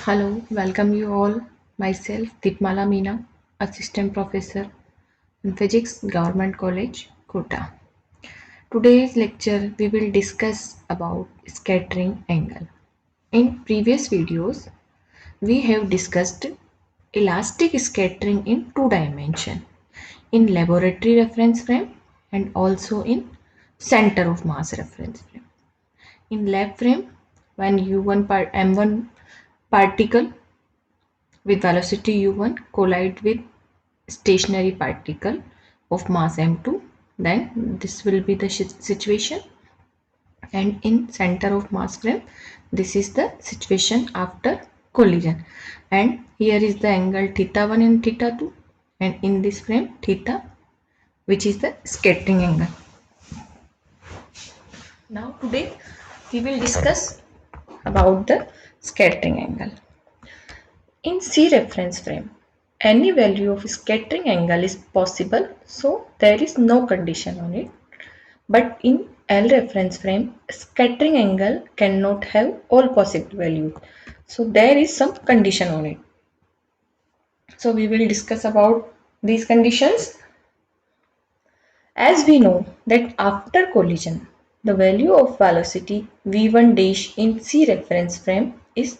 Hello, welcome you all. Myself, Deepmala Meena, Assistant Professor in Physics, Government College, Kota. Today's lecture, we will discuss about scattering angle. In previous videos, we have discussed elastic scattering in two dimensions, in laboratory reference frame and also in center of mass reference frame. In lab frame, when M1 particle with velocity u1 collide with stationary particle of mass m2, then this will be the situation, and in center of mass frame this is the situation after collision, and here is the angle theta 1 and theta 2, and in this frame theta, which is the scattering angle. Now today we will discuss about the scattering angle. In C reference frame, any value of scattering angle is possible, so there is no condition on it. But in L reference frame, scattering angle cannot have all possible values. So there is some condition on it. So we will discuss about these conditions. As we know that after collision, the value of velocity v1 dash in C reference frame is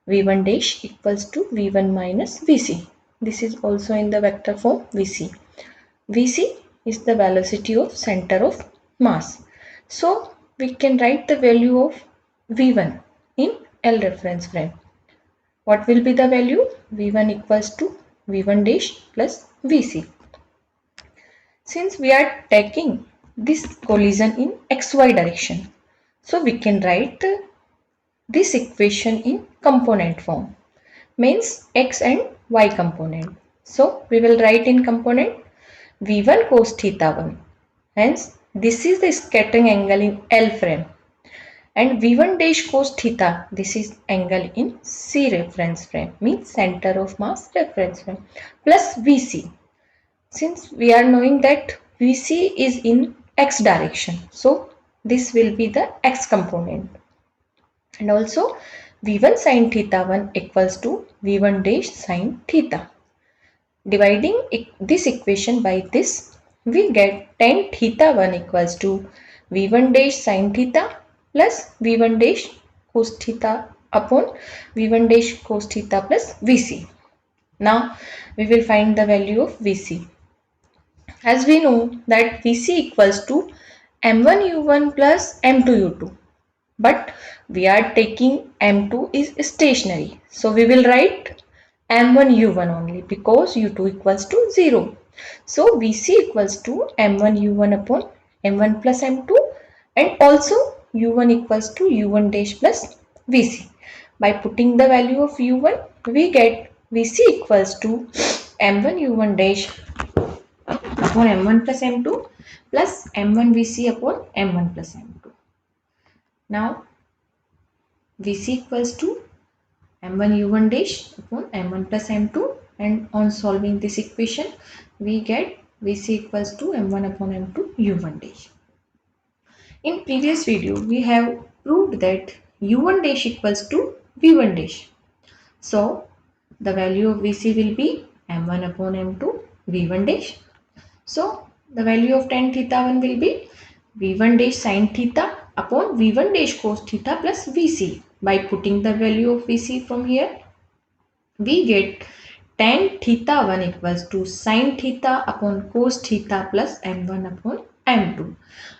v1 dash equals to v1 minus vc. This is also in the vector form vc. vc is the velocity of center of mass. So we can write the value of v1 in L reference frame. What will be the value? v1 equals to v1 dash plus vc. Since we are taking this collision in xy direction, so we can write this equation in component form, means x and y component. So we will write in component v1 cos theta 1. Hence this is the scattering angle in L frame, and v1 dash cos theta, this is angle in C reference frame, means center of mass reference frame, plus vc. Since we are knowing that vc is in x direction, so this will be the x component. And also v1 sin theta 1 equals to v1 dash sin theta. Dividing this equation by this, we get tan theta 1 equals to v1 dash sin theta plus v1 dash cos theta upon v1 dash cos theta plus vc. Now we will find the value of vc. As we know that vc equals to m1 u1 plus m2 u2. But we are taking m2 is stationary. So we will write m1 u1 only because u2 equals to 0. So vc equals to m1 u1 upon m1 plus m2, and also u1 equals to u1 dash plus vc. By putting the value of u1, we get vc equals to m1 u1 dash upon m1 plus m2 plus m1 vc upon m1 plus m2. Now vc equals to m1 u1 dash upon m1 plus m2, and on solving this equation we get vc equals to m1 upon m2 u1 dash. In previous video we have proved that u1 dash equals to v1 dash. So the value of vc will be m1 upon m2 v1 dash. So the value of tan theta 1 will be v1 dash sin theta upon v1 dash cos theta plus vc. By putting the value of vc from here, we get tan theta 1 equals to sin theta upon cos theta plus m1 upon m2.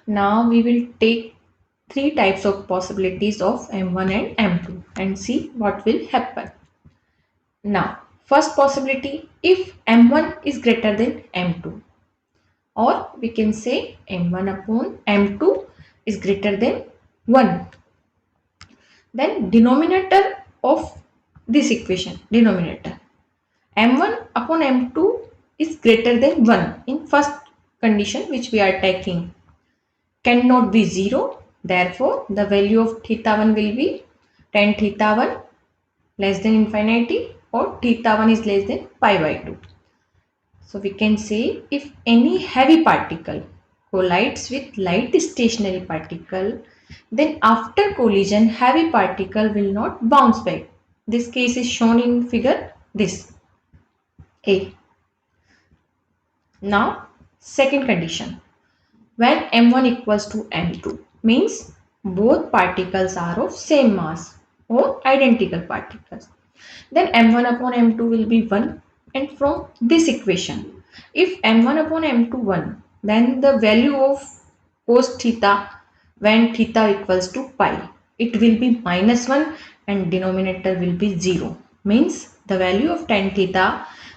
Now we will take three types of possibilities of m1 and m2 and see what will happen. Now first possibility, if m1 is greater than m2, or we can say m1 upon m2 is greater than 1, then denominator of this equation, denominator m1 upon m2 is greater than 1 in first condition which we are taking, cannot be 0. Therefore the value of theta 1 will be tan theta 1 less than infinity, or theta 1 is less than pi by 2. So we can say if any heavy particle collides with light stationary particle, then after collision heavy particle will not bounce back. This case is shown in figure this A. Now second condition, when m1 equals to m2 means both particles are of same mass or identical particles, then m1 upon m2 will be 1, and from this equation if m1 upon m2 1, then the value of cos theta when theta equals to pi, it will be -1 and denominator will be 0, means the value of tan theta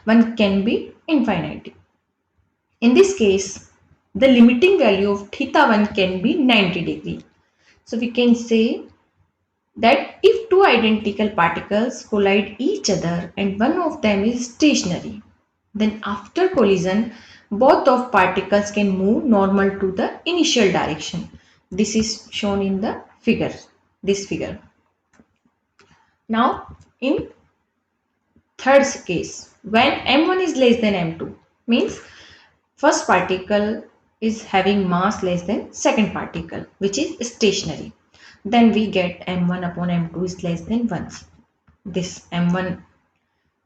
1 can be infinity. In this case, the limiting value of theta 1 can be 90 degree. So we can say that if two identical particles collide each other and one of them is stationary, then after collision, both of particles can move normal to the initial direction. This is shown in the figure, this figure. Now, in third case, when m1 is less than m2, means first particle is having mass less than second particle, which is stationary. Then we get m1 upon m2 is less than 1. This m1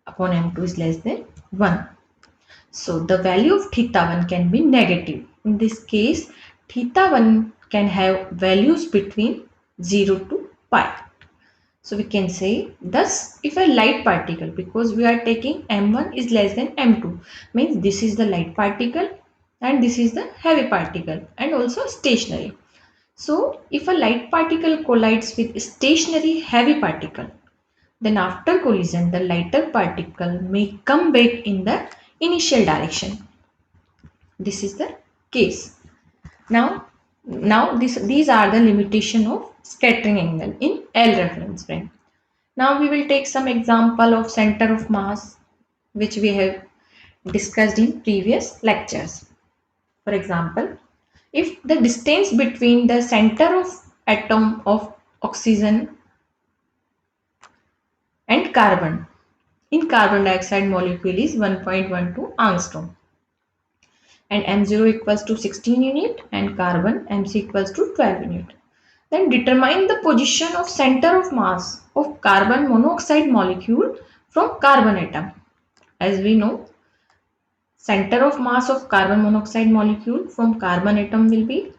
upon m2 is less than 1. So the value of theta 1 can be negative. In this case, theta 1 can have values between 0 to pi. So we can say, thus if a light particle, because we are taking m1 is less than m2, means this is the light particle and this is the heavy particle and also stationary. So if a light particle collides with a stationary heavy particle, then after collision the lighter particle may come back in the initial direction. This is the case. Now these are the limitation of scattering angle in L reference frame. Now we will take some example of center of mass which we have discussed in previous lectures. For example, if the distance between the center of atom of oxygen and carbon in carbon dioxide molecule is 1.12 angstrom and m0 equals to 16 unit and carbon mc equals to 12 unit, then determine the position of center of mass of carbon monoxide molecule from carbon atom. As we know, center of mass of carbon monoxide molecule from carbon atom will be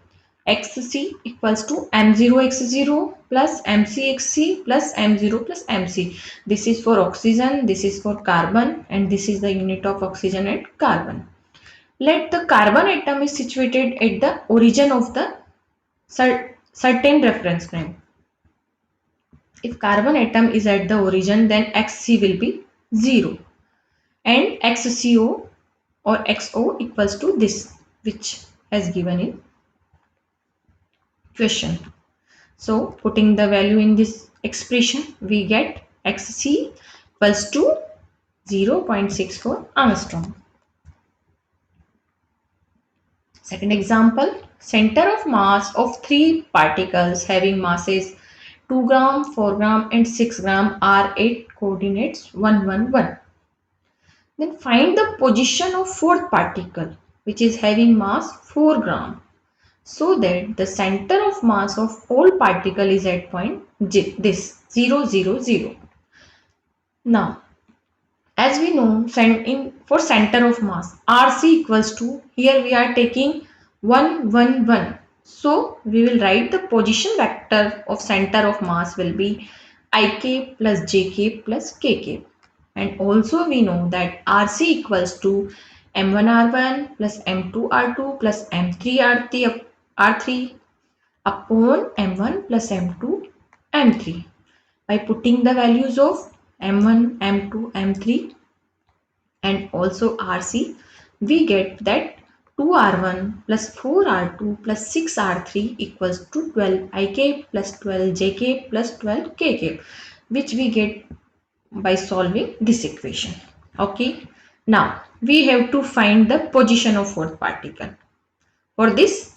xc equals to m0 x0 plus mc xc plus m0 plus mc. This is for oxygen, this is for carbon, and this is the unit of oxygen and carbon. Let the carbon atom is situated at the origin of the certain reference frame. If carbon atom is at the origin, then xc will be 0 and xco or xo equals to this, which has given in question. So putting the value in this expression, we get xc equals to 0.64 angstrom. Second example, center of mass of three particles having masses 2 gram, 4 gram and 6 gram are at coordinates 1, 1, 1. Then find the position of fourth particle which is having mass 4 gram, so that the center of mass of all particle is at point this 0, 0, 0. Now, as we know, for center of mass, RC equals to, here we are taking 1, 1, 1. So, we will write the position vector of center of mass will be ik plus jk plus kk. And also we know that RC equals to m1r1 plus m2r2 plus m3r3 upon m1 plus m2 m3. By putting the values of m1, m2, m3 and also RC, we get that 2r1 plus 4r2 plus 6r3 equals to 12 ik plus 12 jk plus 12 kk, which we get by solving this equation. Okay, now we have to find the position of fourth particle. For this,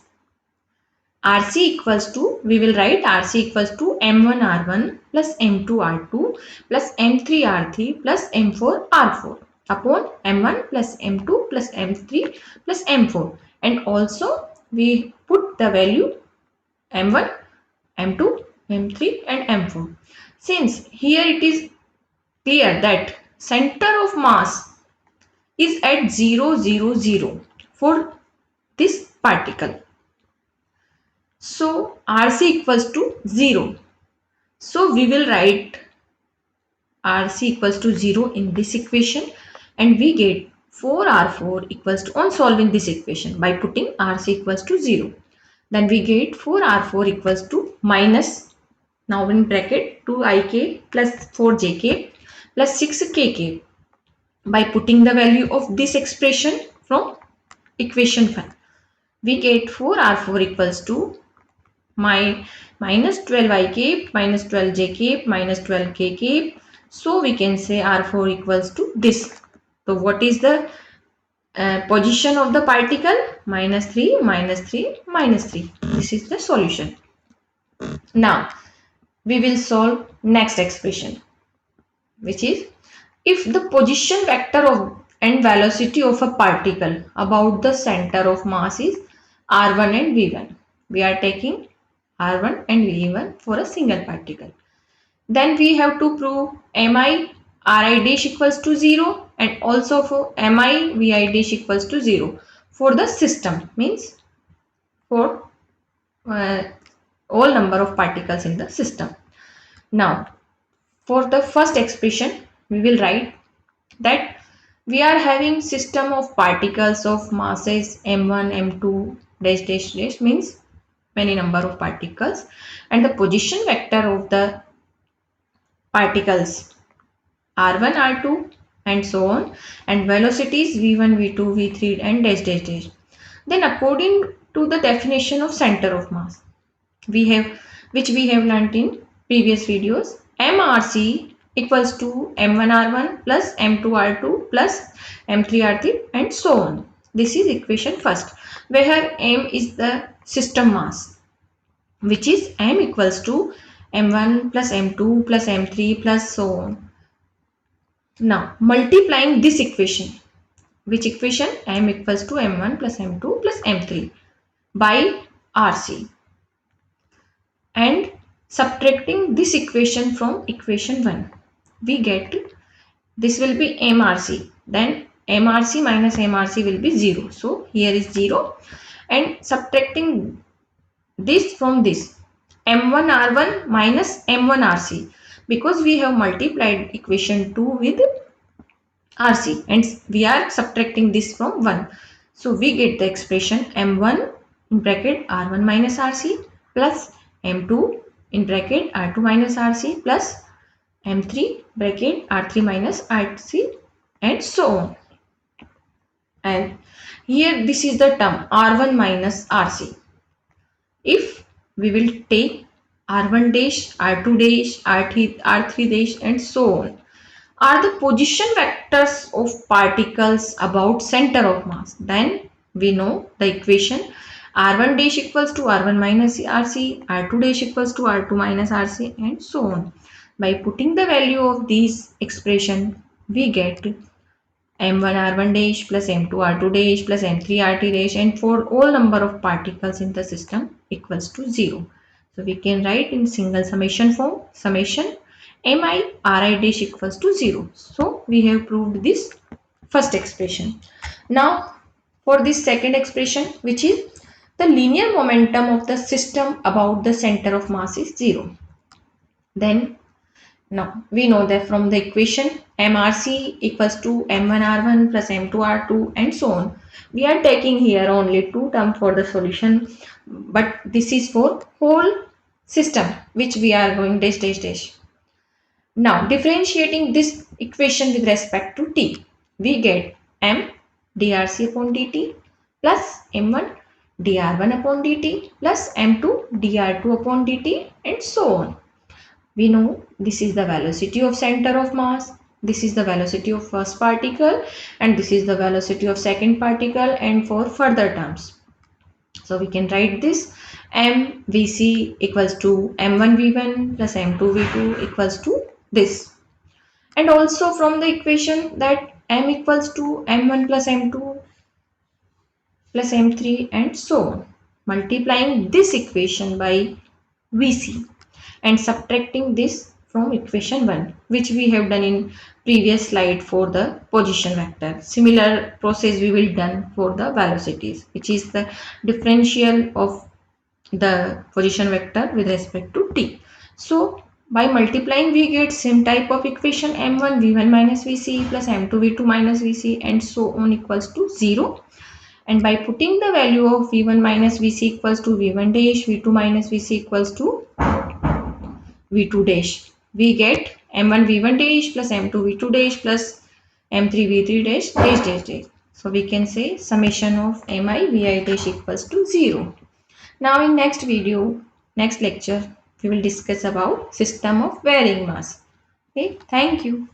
RC equals to, we will write RC equals to m1r1 plus m2r2 plus m3r3 plus m4r4 upon m1 plus m2 plus m3 plus m4, and also we put the value m1, m2, m3 and m4. Since here it is clear that center of mass is at 0, 0, 0 for this particle. So Rc equals to 0. So we will write Rc equals to 0 in this equation, and we get 4R4 equals to, on solving this equation by putting Rc equals to 0, then we get 4R4 equals to minus, now in bracket 2Ik plus 4Jk plus 6Kk by putting the value of this expression from equation 1. We get 4R4 equals to minus 12Ik minus 12Jk minus 12Kk. So we can say R4 equals to this. So what is the position of the particle? Minus 3, minus 3, minus 3. This is the solution. Now we will solve next expression, which is if the position vector of and velocity of a particle about the center of mass is r1 and v1. We are taking r1 and v1 for a single particle. Then we have to prove mi ri dash equals to 0 and also for mi vi dash equals to 0 for the system, means for all number of particles in the system. Now for the first expression we will write that we are having system of particles of masses m1 m2 dash dash dash, means many number of particles, and the position vector of the particles r1 r2 and so on, and velocities v1 v2 v3 and dash dash dash. Then according to the definition of center of mass, we have, which we have learnt in previous videos, mrc equals to m1r1 plus m2r2 plus m3r3 and so on. This is equation first, where m is the system mass, which is m equals to m1 plus m2 plus m3 plus so on. Now multiplying this equation, which equation? M equals to m1 plus m2 plus m3 by rc, and subtracting this equation from equation 1, we get this will be mrc, then mrc minus mrc will be 0, so here is 0, and subtracting this from this, m1r1 minus m1rc, because we have multiplied equation 2 with rc and we are subtracting this from 1, so we get the expression m1 in bracket r1 minus rc plus m2 in bracket r2 minus rc plus m3 bracket r3 minus rc and so on. And here this is the term r1 minus rc. If we will take r1 dash, r2 dash, r3 dash and so on are the position vectors of particles about center of mass, then we know the equation r1 dash equals to r1 minus rc, r2 dash equals to r2 minus rc and so on. By putting the value of these expression, we get m1 r1 dash plus m2 r2 dash plus m3 rt dash, and for all number of particles in the system equals to 0. So we can write in single summation form, summation mi ri dash equals to 0. So we have proved this first expression. Now for this second expression, which is the linear momentum of the system about the center of mass is 0. Then now we know that from the equation mrc equals to m1r1 plus m2r2 and so on. We are taking here only two terms for the solution, but this is for whole system which we are going dash dash dash. Now differentiating this equation with respect to t, we get m drc upon dt plus m1 dr1 upon dt plus m2 dr2 upon dt and so on. We know this is the velocity of center of mass, this is the velocity of first particle, and this is the velocity of second particle, and for further terms. So we can write this mvc equals to m1 v1 plus m2 v2 equals to this. And also from the equation that m equals to m1 plus m2 plus m3 and so on. Multiplying this equation by vc and subtracting this from equation 1, which we have done in previous slide for the position vector. Similar process we will done for the velocities, which is the differential of the position vector with respect to t. So by multiplying we get same type of equation m1 v1 minus vc plus m2 v2 minus vc and so on equals to 0. And by putting the value of v1 minus vc equals to v1 dash, v2 minus vc equals to v2 dash, we get m1 v1 dash plus m2 v2 dash plus m3 v3 dash dash dash dash. So we can say summation of mi vi dash equals to 0. Now in next video, next lecture, we will discuss about system of varying mass. Okay, thank you.